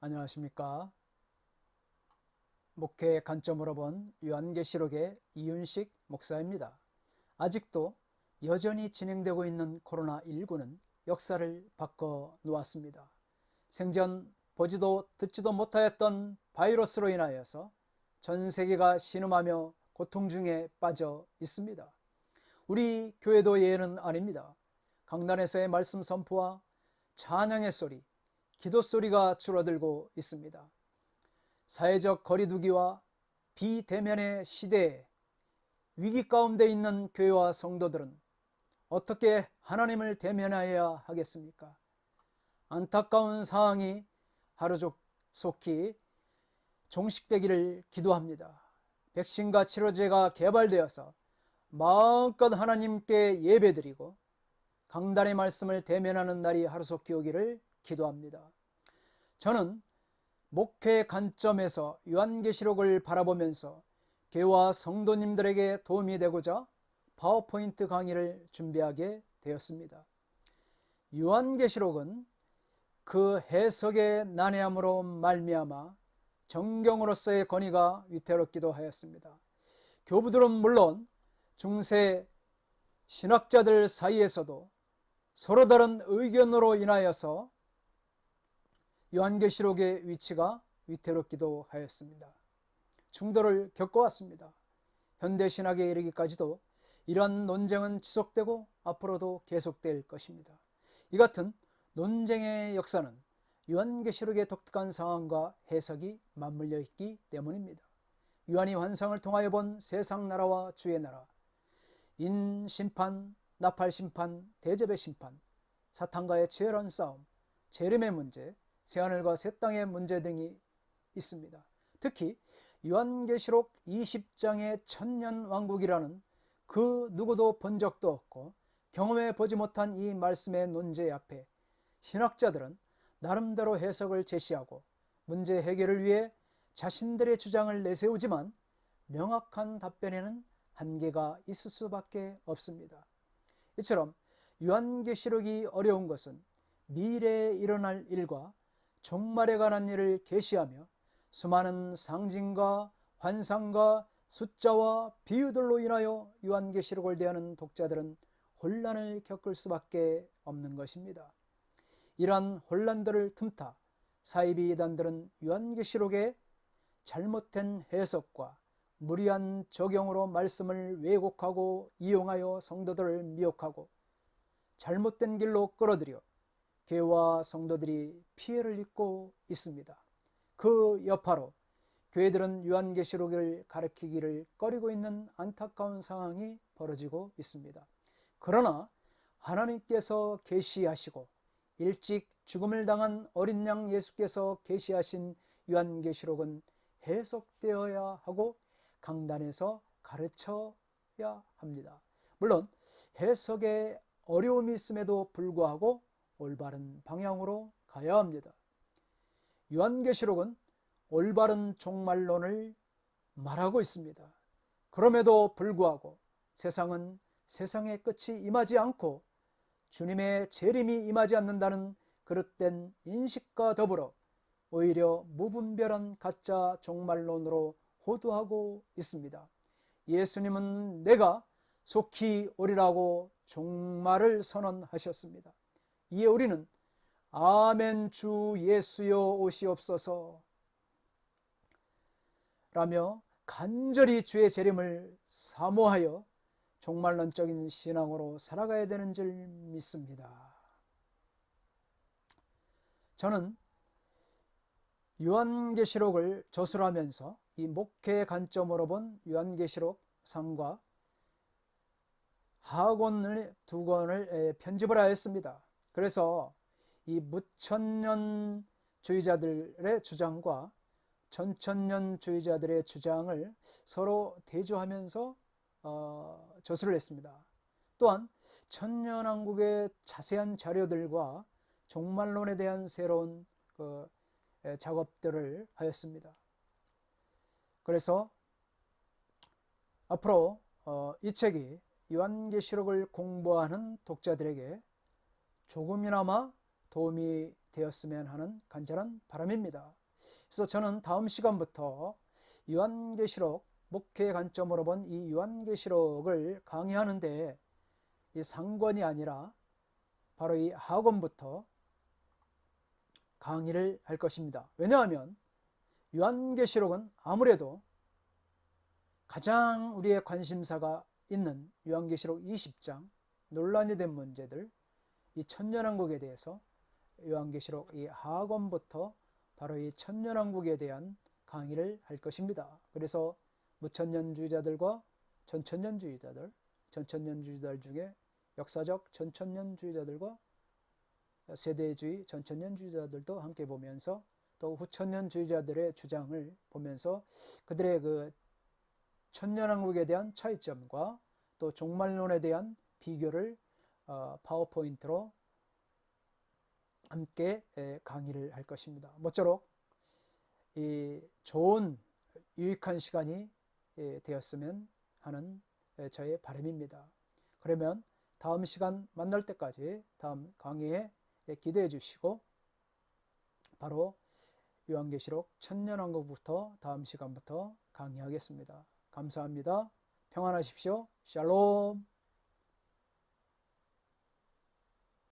안녕하십니까. 목회 관점으로 본 요한계시록의 이윤식 목사입니다. 아직도 여전히 진행되고 있는 코로나19는 역사를 바꿔 놓았습니다. 생전 보지도 듣지도 못하였던 바이러스로 인하여서 전 세계가 신음하며 고통 중에 빠져 있습니다. 우리 교회도 예외는 아닙니다. 강단에서의 말씀 선포와 찬양의 소리, 기도 소리가 줄어들고 있습니다. 사회적 거리두기와 비대면의 시대에 위기 가운데 있는 교회와 성도들은 어떻게 하나님을 대면하여야 하겠습니까? 안타까운 상황이 하루속히 종식되기를 기도합니다. 백신과 치료제가 개발되어서 마음껏 하나님께 예배드리고 강단의 말씀을 대면하는 날이 하루속히 오기를 기도합니다. 저는 목회 관점에서 요한계시록을 바라보면서 교회와 성도님들에게 도움이 되고자 파워포인트 강의를 준비하게 되었습니다. 요한계시록은 그 해석의 난해함으로 말미암아 정경으로서의 권위가 위태롭기도 하였습니다. 교부들은 물론 중세 신학자들 사이에서도 서로 다른 의견으로 인하여서 요한계시록의 위치가 위태롭기도 하였습니다. 충돌을 겪어왔습니다. 현대신학에 이르기까지도 이러한 논쟁은 지속되고 앞으로도 계속될 것입니다. 이 같은 논쟁의 역사는 요한계시록의 독특한 상황과 해석이 맞물려 있기 때문입니다. 요한이 환상을 통하여 본 세상 나라와 주의 나라, 인심판, 나팔심판, 대접의 심판, 사탄과의 치열한 싸움, 재림의 문제, 새하늘과 새 땅의 문제 등이 있습니다. 특히 요한계시록 20장의 천년왕국이라는 그 누구도 본 적도 없고 경험해 보지 못한 이 말씀의 논제 앞에 신학자들은 나름대로 해석을 제시하고 문제 해결을 위해 자신들의 주장을 내세우지만 명확한 답변에는 한계가 있을 수밖에 없습니다. 이처럼 요한계시록이 어려운 것은 미래에 일어날 일과 종말에 관한 일을 계시하며 수많은 상징과 환상과 숫자와 비유들로 인하여 요한계시록을 대하는 독자들은 혼란을 겪을 수밖에 없는 것입니다. 이러한 혼란들을 틈타 사이비 이단들은 요한계시록의 잘못된 해석과 무리한 적용으로 말씀을 왜곡하고 이용하여 성도들을 미혹하고 잘못된 길로 끌어들여 교회와 성도들이 피해를 입고 있습니다. 그 여파로 교회들은 요한계시록을 가르치기를 꺼리고 있는 안타까운 상황이 벌어지고 있습니다. 그러나 하나님께서 계시하시고 일찍 죽음을 당한 어린 양 예수께서 계시하신 요한계시록은 해석되어야 하고 강단에서 가르쳐야 합니다. 물론 해석에 어려움이 있음에도 불구하고 올바른 방향으로 가야 합니다. 요한계시록은 올바른 종말론을 말하고 있습니다. 그럼에도 불구하고 세상은 세상의 끝이 임하지 않고 주님의 재림이 임하지 않는다는 그릇된 인식과 더불어 오히려 무분별한 가짜 종말론으로 호도하고 있습니다. 예수님은 내가 속히 오리라고 종말을 선언하셨습니다. 이에 우리는 아멘 주 예수여 오시옵소서 라며 간절히 주의 재림을 사모하여 종말론적인 신앙으로 살아가야 되는 줄 믿습니다. 저는 요한계시록을 저술하면서 이 목회 관점으로 본 요한계시록 상과 하권을 두 권을 편집을 하였습니다. 그래서 이 무천년주의자들의 주장과 전천년주의자들의 주장을 서로 대조하면서 저술을 했습니다. 또한 천년왕국의 자세한 자료들과 종말론에 대한 새로운 작업들을 하였습니다. 그래서 앞으로 이 책이 요한계시록을 공부하는 독자들에게 조금이나마 도움이 되었으면 하는 간절한 바람입니다. 그래서 저는 다음 시간부터 요한계시록, 목회의 관점으로 본 이 요한계시록을 강의하는데 이 상권이 아니라 바로 이 학원부터 강의를 할 것입니다. 왜냐하면 요한계시록은 아무래도 가장 우리의 관심사가 있는 요한계시록 20장, 논란이 된 문제들, 이 천년왕국에 대해서 요한계시록 이 하권부터 바로 이 천년왕국에 대한 강의를 할 것입니다. 그래서 무천년주의자들과 전천년주의자들, 전천년주의자들 중에 역사적 전천년주의자들과 세대주의 전천년주의자들도 함께 보면서 또 후천년주의자들의 주장을 보면서 그들의 그 천년왕국에 대한 차이점과 또 종말론에 대한 비교를 파워포인트로 함께 강의를 할 것입니다. 모쪼록 이 좋은 유익한 시간이 되었으면 하는 저의 바람입니다. 그러면 다음 시간 만날 때까지 다음 강의에 기대해 주시고 바로 요한계시록 천년왕국부터 다음 시간부터 강의하겠습니다. 감사합니다. 평안하십시오. 샬롬.